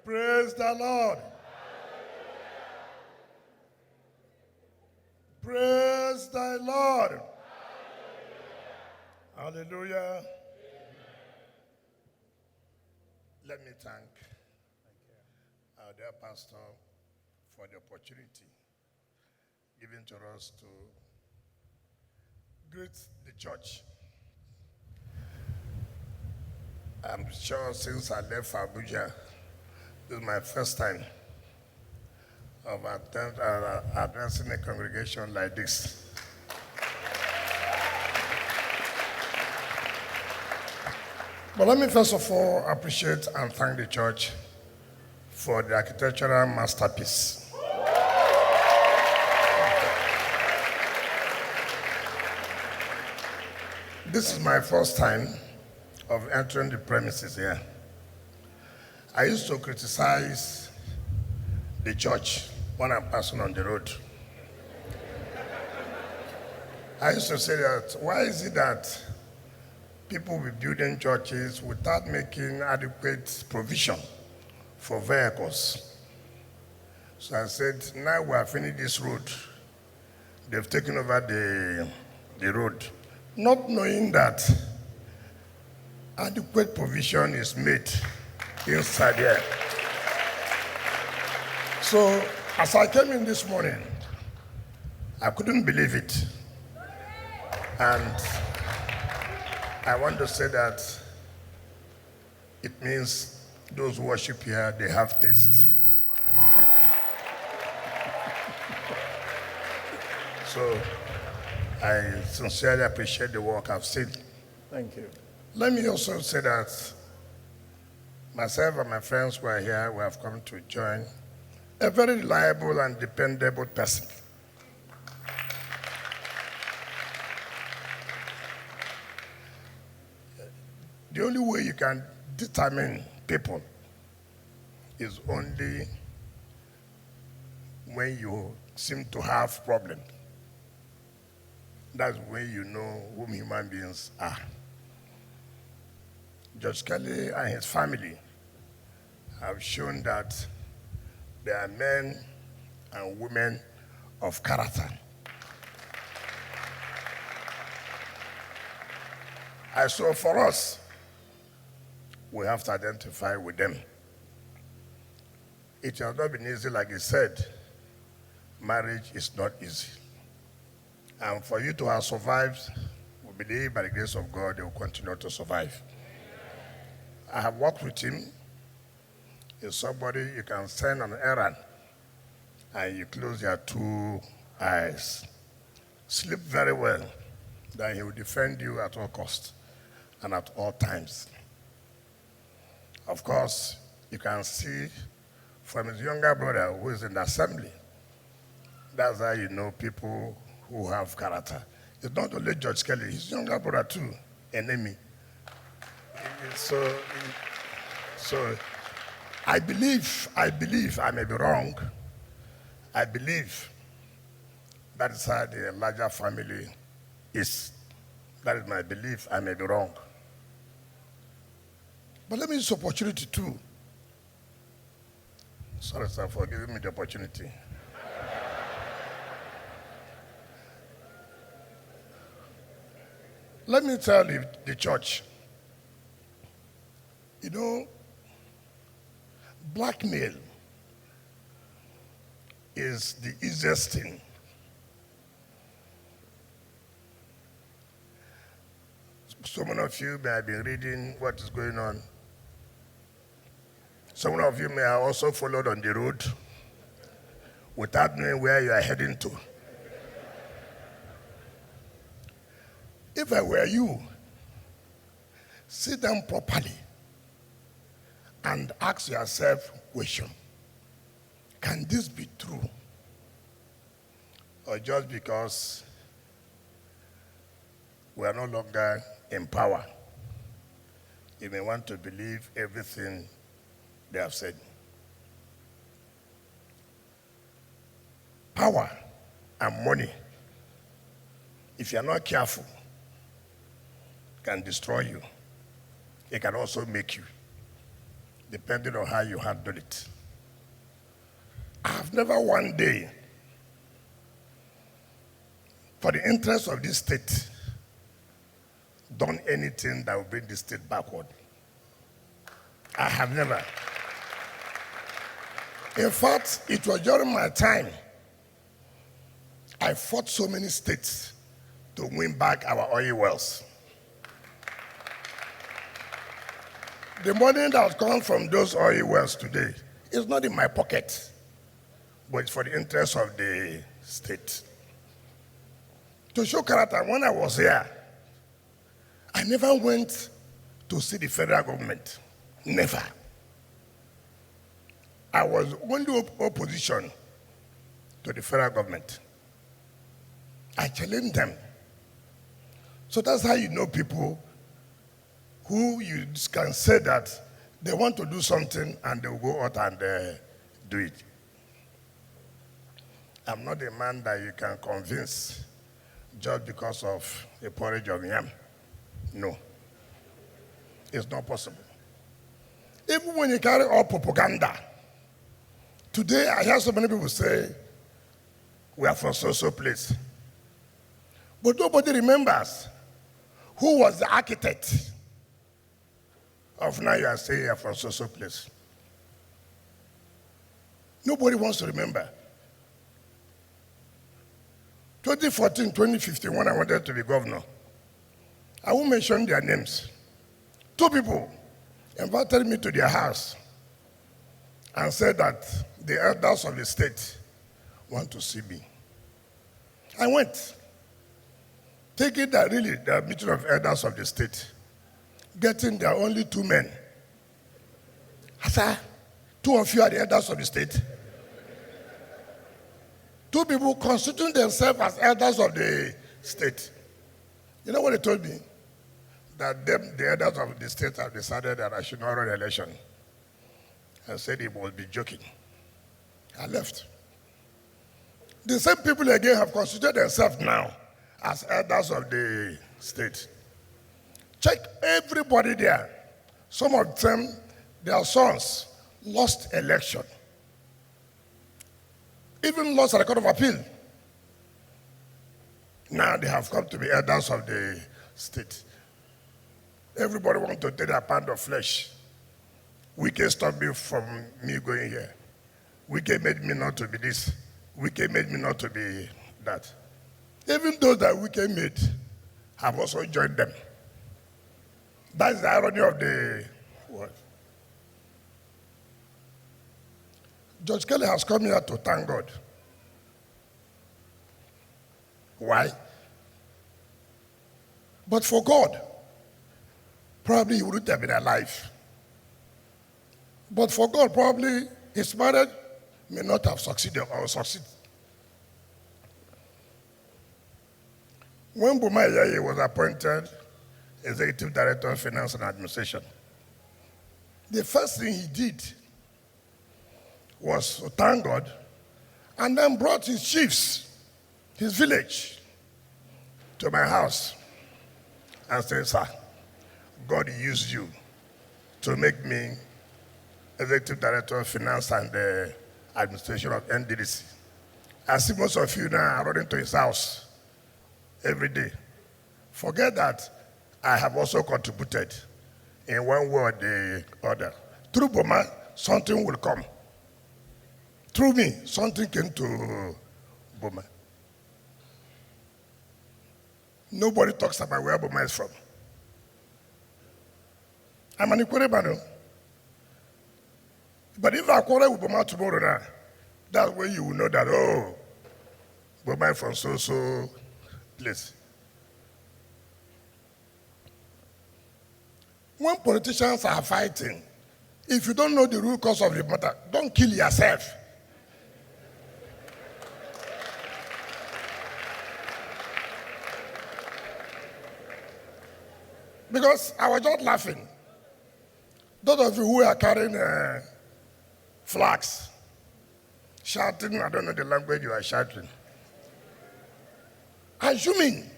Praise the Lord. Praise the Lord. Hallelujah. Let me thank our dear pastor for the opportunity given to us to greet the church. I'm sure since I left Abuja, this is my first time of addressing a congregation like this. But let me first of all appreciate and thank the church for the architectural masterpiece. This is my first time of entering the premises here. I used to criticize the church when I'm passing on the road. I used to say that, why is it that people will be building churches without making adequate provision for vehicles? So I said, now we have finished this road. They've taken over the road, not knowing that adequate provision is made inside here. So as I came in this morning, I couldn't believe it. And I want to say that it means those who worship here, they have taste. So I sincerely appreciate the work I've seen. Thank you. Let me also say that myself and my friends who are here, we have come to join a very reliable and dependable person. The only way you can determine people is only when you seem to have problems. That's when you know whom human beings are. Judge Kelly and his family have shown that they are men and women of character. And so for us, we have to identify with them. It has not been easy, like he said. Marriage is not easy. And for you to have survived, we believe by the grace of God, they will continue to survive. I have worked with him. He's somebody you can send on an errand and you close your two eyes. Sleep very well, that he will defend you at all costs and at all times. Of course, you can see from his younger brother who is in the assembly. That's how you know people who have character. It's not only Judge Kelly, his younger brother too, enemy. So I believe, I may be wrong. I believe that is how the larger family is. That is my belief, I may be wrong. But let me use this opportunity too. Sorry, sir, for giving me the opportunity. Let me tell you, the church, you know, blackmail is the easiest thing. So many of you may have been reading what is going on. Some of you may have also followed on the road without knowing where you are heading to. If I were you, sit down properly and ask yourself a question. Can this be true? Or just because we are no longer in power, you may want to believe everything they have said. Power and money, if you are not careful, can destroy you. It can also make you. depending on how you handle it. I have never one day, for the interest of this state, done anything that will bring the state backward. I have never. In fact, it was during my time I fought so many states to win back our oil wells. The money that comes from those oil wells today is not in my pocket, but it's for the interest of the state. To show character, when I was here, I never went to see the federal government. Never. I was only opposition to the federal government. I challenged them. So that's how you know people who you can say that they want to do something and they will go out and do it. I'm not a man that you can convince just because of a porridge of yam. No. It's not possible. Even when you carry out propaganda, today I hear so many people say, we are from so place. But nobody remembers who was the architect of now you are saying you are from so place. Nobody wants to remember. 2014, 2015, when I wanted to be governor, I won't mention their names. 2 people invited me to their house and said that the elders of the state want to see me. I went, taking that really the meeting of elders of the state, getting there only 2 men. I said, 2 of you are the elders of the state. 2 people constituting themselves as elders of the state. You know what they told me? That the elders of the state have decided that I should not run the election. I said he must be joking. I left. The same people again have constituted themselves now as elders of the state. Check everybody there. Some of them, their sons, lost election. Even lost at the Court of Appeal. Now they have come to be elders of the state. Everybody wants to take a pound of flesh. Wike stopped me from me going here. Wike made me not to be this. Wike made me not to be that. Even those that Wike made have also joined them. That's the irony of the word. Judge Kelly has come here to thank God. Why? But for God, probably he wouldn't have been alive. But for God, probably his marriage may not have succeeded or succeed. When Boma Yaye was appointed Executive Director of Finance and Administration, the first thing he did was to thank God and then brought his chiefs, his village, to my house and said, sir, God used you to make me Executive Director of Finance and Administration of NDDC. I see most of you now are running to his house every day. Forget that I have also contributed in one way or the other. Through Boma, something will come. Through me, something came to Boma. Nobody talks about where Boma is from. I'm an Ikweremanu. But if I quarrel with Boma tomorrow now, that's when you will know that, oh, Boma is from so place. When politicians are fighting, if you don't know the root cause of the matter, don't kill yourself. Because I was just laughing. Those of you who are carrying flags, shouting, I don't know the language you are shouting. Assuming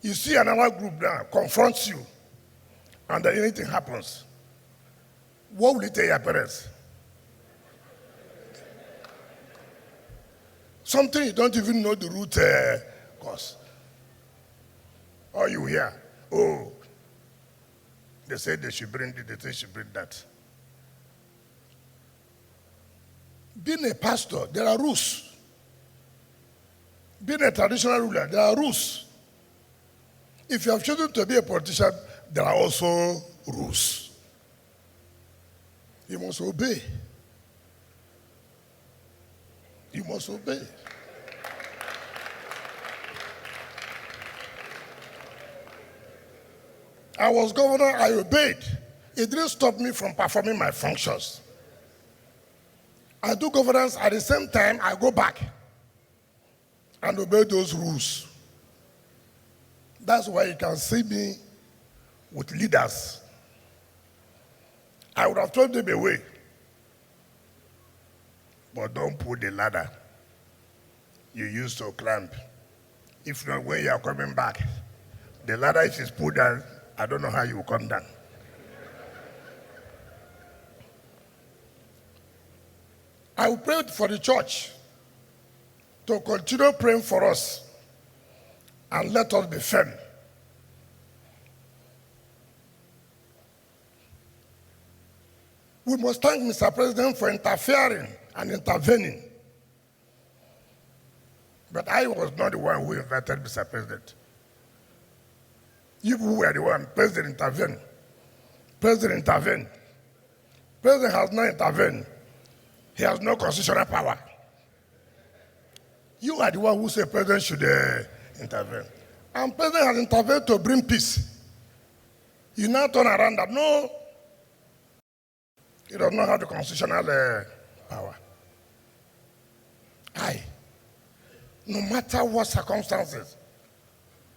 you see another group now confronts you and then anything happens, What will you tell your parents? Something you don't even know the root cause. Or you hear, oh, they say they should bring this, they say they should bring that. Being a pastor, there are rules. Being a traditional ruler, there are rules. If you have chosen to be a politician, there are also rules. You must obey. You must obey. I was governor, I obeyed. It didn't stop me from performing my functions. I do governance, at the same time, I go back and obey those rules. That's why you can see me with leaders. I would have told them away, but don't put the ladder you used to climb. If not, when you are coming back, the ladder, if it's put down, I don't know how you will come down. I will pray for the church to continue praying for us and let us be firm. We must thank Mr. President for interfering and intervening. But I was not the one who invited Mr. President. You were the one. President intervened. President intervened. President has not intervened. He has no constitutional power. You are the one who said President should intervene. And President has intervened to bring peace. You now turn around that, no, he does not have the constitutional power. No matter what circumstances,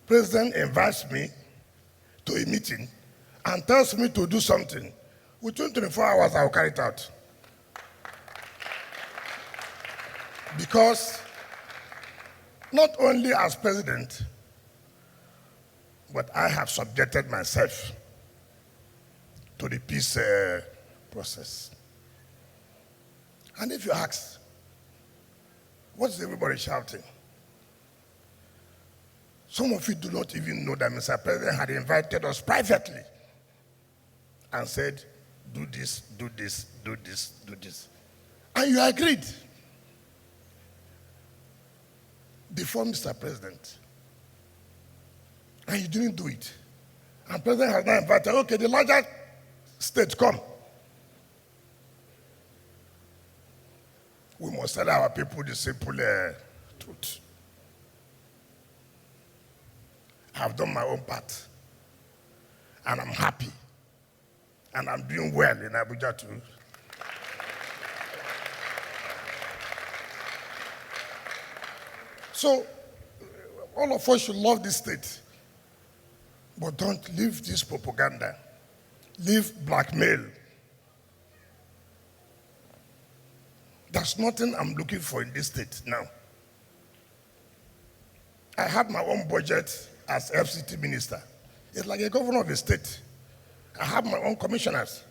President invites me to a meeting and tells me to do something. Within 24 hours, I will carry it out. Because not only as president, but I have subjected myself to the peace process. And if you ask, what is everybody shouting? Some of you do not even know that Mr. President had invited us privately and said, do this, do this, do this, do this. And you agreed. Before Mr. President, and you didn't do it. And President has now invited, okay, the larger states come. We must tell our people the simple truth. I've done my own part, and I'm happy, and I'm doing well in Abuja too. So, all of us should love this state, but don't leave this propaganda, leave blackmail. There's nothing I'm looking for in this state now. I have my own budget as FCT minister. It's like a governor of a state. I have my own commissioners.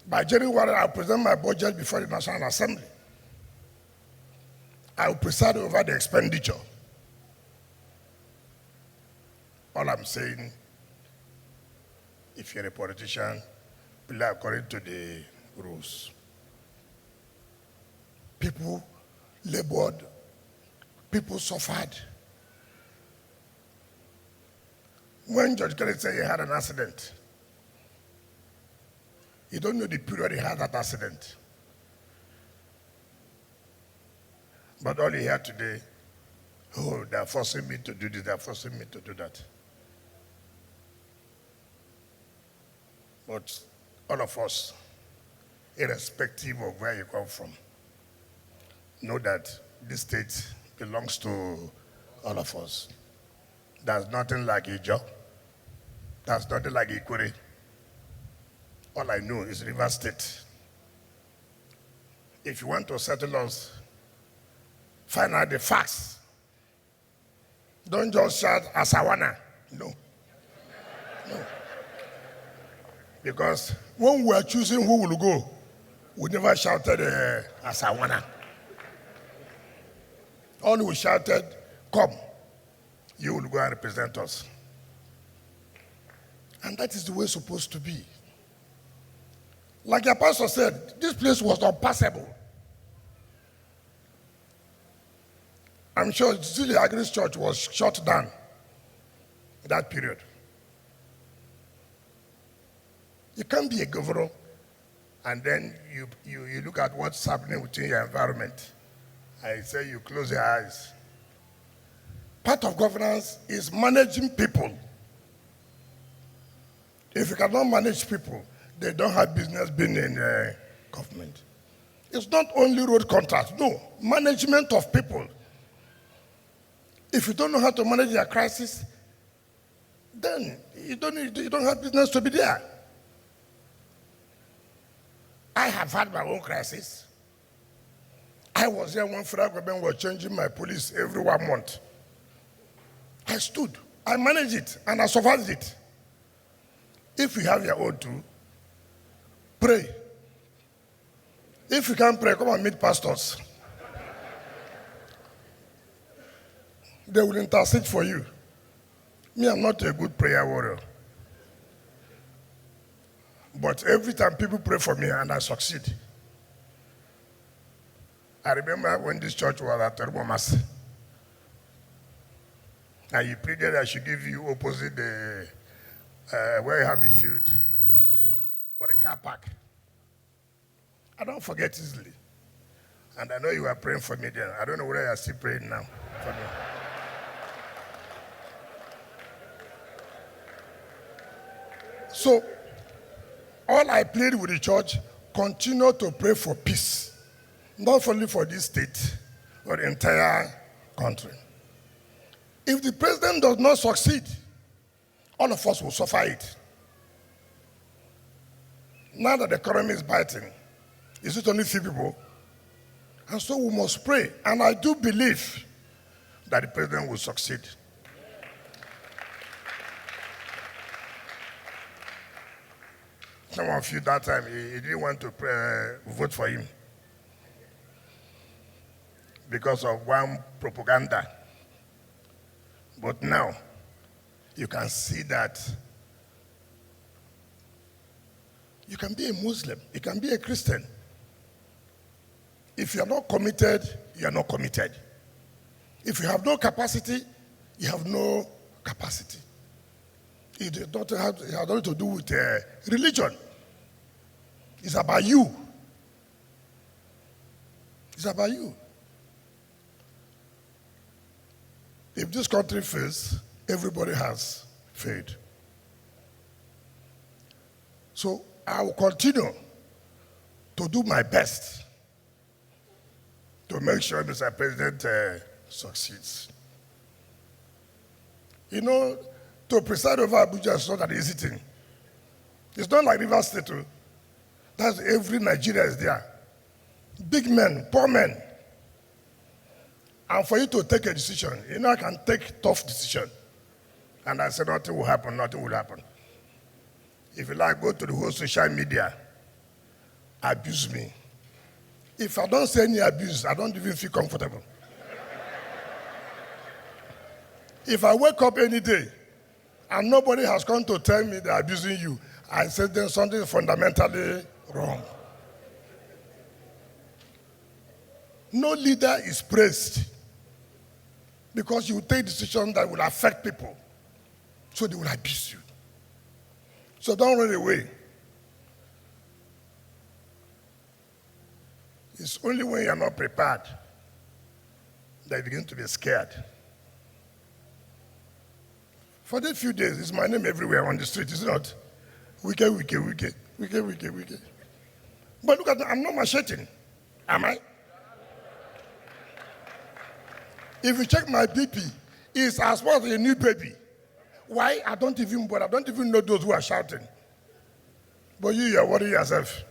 By January, I'll present my budget before the National Assembly. I will preside over the expenditure. All I'm saying, if you're a politician, play according to the rules. People labored, people suffered. When Judge Kelly said he had an accident, you don't know the period he had that accident. But all you hear today, oh, they're forcing me to do this, they're forcing me to do that. But all of us, irrespective of where you come from, know that this state belongs to all of us. There's nothing like Ijo. There's nothing like Ikure. All I know is River State. If you want to settle us, find out the facts. Don't just shout Asawana. No. No. Because when we were choosing who will go, we never shouted Asawana. Only we shouted, come, you will go and represent us. And that is the way it's supposed to be. Like your pastor said, this place was unpassable. I'm sure Zili Agri's church was shut down in that period. You can't be a governor and then you look at what's happening within your environment and say you close your eyes. Part of governance is managing people. If you cannot manage people, they don't have business being in government. It's not only road contracts, no, management of people. If you don't know how to manage your crisis, then you don't have business to be there. I have had my own crisis. I was there when federal government was changing my police every 1 month. I stood, I managed it, and I survived it. If you have your own too, pray. If you can't pray, come and meet pastors. They will intercede for you. Me, I'm not a good prayer warrior. But every time people pray for me and I succeed. I remember when this church was at Terbomas. And you prayed that I should give you opposite the where you have a field for the car park. I don't forget easily. And I know you are praying for me then. I don't know whether you are still praying now for me. So, all I plead with the church, continue to pray for peace. Not only for this state, but the entire country. If the president does not succeed, all of us will suffer it. Now that the economy is biting, is it only few people? And so we must pray. And I do believe that the president will succeed. Some of you that time, he didn't want to vote for him because of one propaganda. But now, you can see that you can be a Muslim, you can be a Christian. If you are not committed, you are not committed. If you have no capacity, you have no capacity. It has nothing to do with religion. It's about you. It's about you. If this country fails, everybody has failed. So I will continue to do my best to make sure Mr. President succeeds. You know, to preside over Abuja is not an easy thing. It's not like River State. That's every Nigeria is there. Big men, poor men. And for you to take a decision, you know, I can take tough decision. And I said, nothing will happen, nothing will happen. If you like, go to the whole social media, abuse me. If I don't say any abuse, I don't even feel comfortable. If I wake up any day and nobody has come to tell me they're abusing you, I said there's something fundamentally wrong. No leader is praised because you take decisions that will affect people, so they will abuse you. So don't run away. It's only when you're not prepared that you begin to be scared. For these few days, it's my name everywhere on the street, is it not? Wike, Wike, Wike, Wike, Wike, Wike. But look at me, I'm not macheting, am I? If you check my BP, it's as well as a new baby. Why? I don't even know those who are shouting. But you're worrying yourself.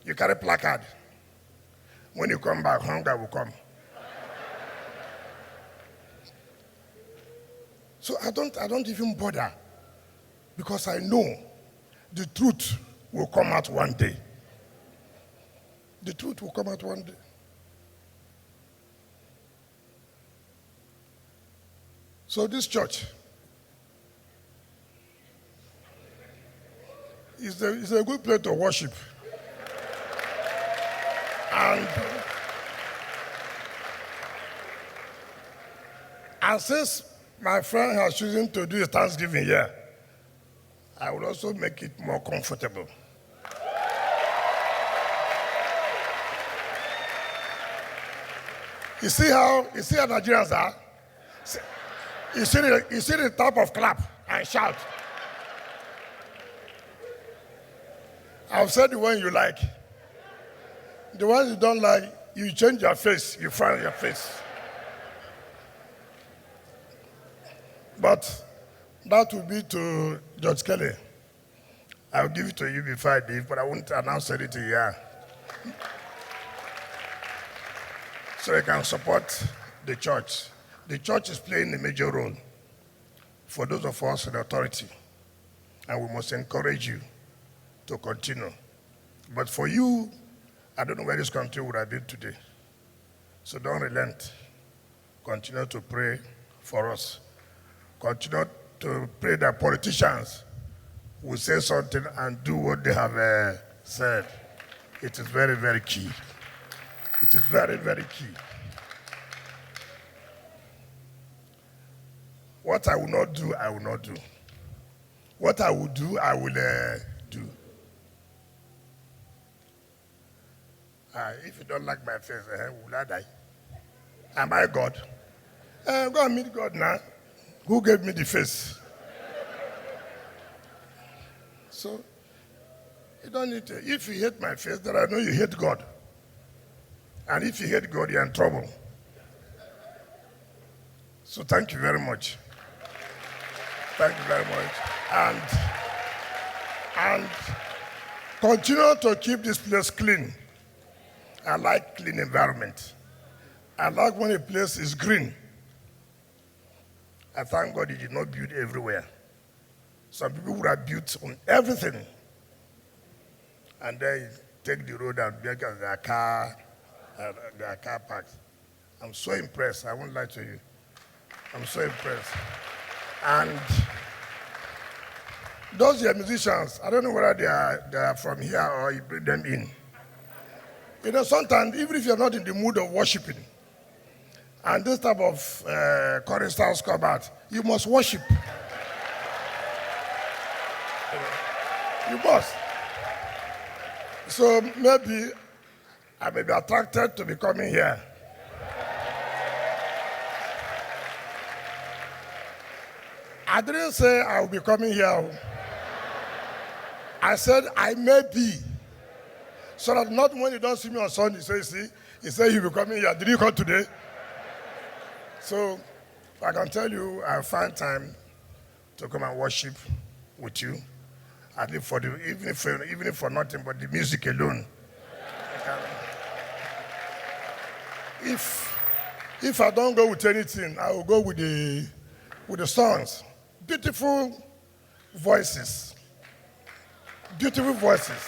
You carry placard. When you come back, hunger will come. So I don't even bother because I know the truth will come out one day. The truth will come out one day. So this church is a good place to worship. And since my friend has chosen to do a Thanksgiving here, I will also make it more comfortable. You see how Nigerians are? You see the type of clap and shout. I've said the one you like. The ones you don't like, you change your face, you frown your face. But that will be to Judge Kelly. I'll give it to you before I leave, but I won't announce anything here. So you can support the church. The church is playing a major role for those of us in authority, and we must encourage you to continue. But for you, I don't know where this country would have been today. So don't relent. Continue to pray for us. Continue to pray that politicians will say something and do what they have said. It is very, very key. It is very, very key. What I will not do, I will not do. What I will do, I will do. If you don't like my face, will I die? Am I God? Go and meet God now. Who gave me the face? So, you don't need to. If you hate my face, then I know you hate God. And if you hate God, you're in trouble. So thank you very much. Thank you very much. And continue to keep this place clean. I like clean environment. I like when a place is green. I thank God he did not build everywhere. Some people would have built on everything. And they take the road and make their car parks. I'm so impressed. I won't lie to you. I'm so impressed. And those are musicians. I don't know whether they are from here or you bring them in. You know, sometimes, even if you're not in the mood of worshiping, and this type of choristers come out, you must worship. You must. So maybe I may be attracted to be coming here. I didn't say I will be coming here. I said I may be. So that not when you don't see me on Sunday, he say you'll be coming here. Did you come today? So I can tell you I find time to come and worship with you. At least for even if for nothing but the music alone. If I don't go with anything, I will go with the songs. Beautiful voices. Beautiful voices.